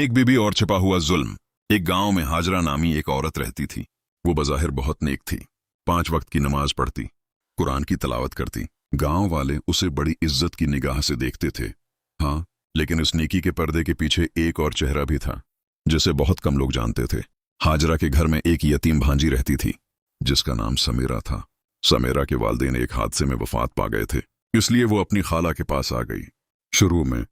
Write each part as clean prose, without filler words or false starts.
नेक बीबी और छिपा हुआ जुल्म। एक गांव में हाजरा नामी एक औरत रहती थी। वो बज़ाहिर बहुत नेक थी, 5 वक्त की नमाज पढ़ती, कुरान की तलावत करती। गांव वाले उसे बड़ी इज्जत की निगाह से देखते थे। हाँ, लेकिन उस नेकी के पर्दे के पीछे एक और चेहरा भी था जिसे बहुत कम लोग जानते थे। हाजरा के घर में एक यतीम भांजी रहती थी जिसका नाम समीरा था। समीरा के वालिदैन एक हादसे में वफात पा गए थे, इसलिए वो अपनी खाला के पास आ गई। शुरू में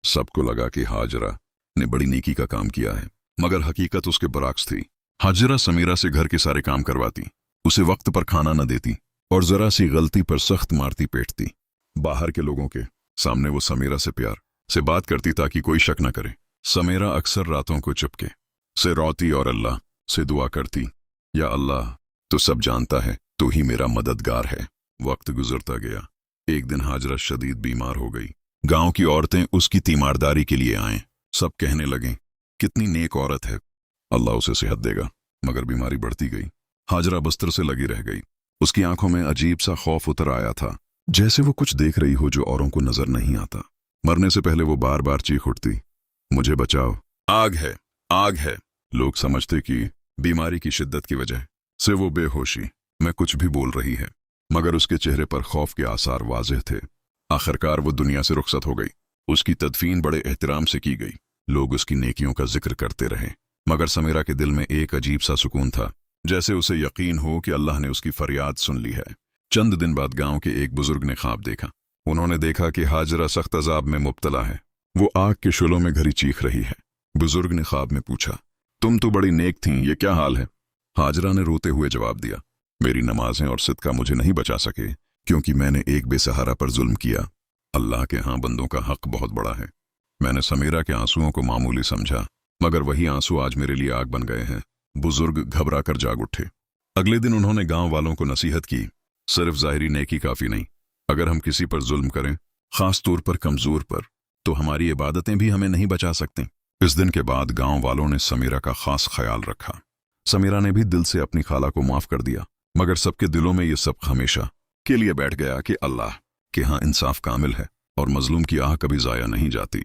सबको लगा कि हाजरा ने बड़ी नेकी का काम किया है, मगर हकीकत उसके बरअक्स थी। हाजरा समीरा से घर के सारे काम करवाती, उसे वक्त पर खाना न देती और जरा सी गलती पर सख्त मारती पीटती। बाहर के लोगों के सामने वो समीरा से प्यार से बात करती ताकि कोई शक न करे। समीरा अक्सर रातों को चुपके से रोती और अल्लाह से दुआ करती, या अल्लाह तो सब जानता है, तू ही मेरा मददगार है। वक्त गुजरता गया। एक दिन हाजरा शदीद बीमार हो गई। गांव की औरतें उसकी तीमारदारी के लिए आए। सब कहने लगे, कितनी नेक औरत है, अल्लाह उसे सेहत देगा। मगर बीमारी बढ़ती गई। हाजरा बिस्तर से लगी रह गई। उसकी आंखों में अजीब सा खौफ उतर आया था, जैसे वो कुछ देख रही हो जो औरों को नजर नहीं आता। मरने से पहले वो बार बार चीख उठती, मुझे बचाओ, आग है, आग है। लोग समझते कि बीमारी की शिद्दत की वजह से वो बेहोशी में कुछ भी बोल रही है, मगर उसके चेहरे पर खौफ के आसार वाज़ेह थे। आखिरकार वो दुनिया से रुखसत हो गई। उसकी तदफीन बड़े एहतराम से की गई। लोग उसकी नेकियों का जिक्र करते रहे, मगर समीरा के दिल में एक अजीब सा सुकून था, जैसे उसे यकीन हो कि अल्लाह ने उसकी फरियाद सुन ली है। चंद दिन बाद गांव के एक बुजुर्ग ने ख्वाब देखा। उन्होंने देखा कि हाजरा सख्त अजाब में मुब्तला है, वो आग के शोलों में घरी चीख रही है। बुजुर्ग ने ख्वाब में पूछा, तुम तो बड़ी नेक थीं, ये क्या हाल है? हाजरा ने रोते हुए जवाब दिया, मेरी नमाजें और सिदका मुझे नहीं बचा सके, क्योंकि मैंने एक बेसहारा पर जुल्म किया। अल्लाह के यहाँ बंदों का हक बहुत बड़ा है। मैंने समीरा के आंसुओं को मामूली समझा, मगर वही आंसू आज मेरे लिए आग बन गए हैं। बुजुर्ग घबरा कर जाग उठे। अगले दिन उन्होंने गांव वालों को नसीहत की, सिर्फ ज़ाहिरी नेकी काफी नहीं। अगर हम किसी पर जुल्म करें, खास तौर पर कमजोर पर, तो हमारी इबादतें भी हमें नहीं बचा सकती। इस दिन के बाद गांव वालों ने समीरा का खास ख्याल रखा। समीरा ने भी दिल से अपनी खाला को माफ कर दिया, मगर सबके दिलों में ये सब हमेशा के लिए बैठ गया कि अल्लाह के यहाँ इंसाफ कामिल है और मजलूम की आह कभी जाया नहीं जाती।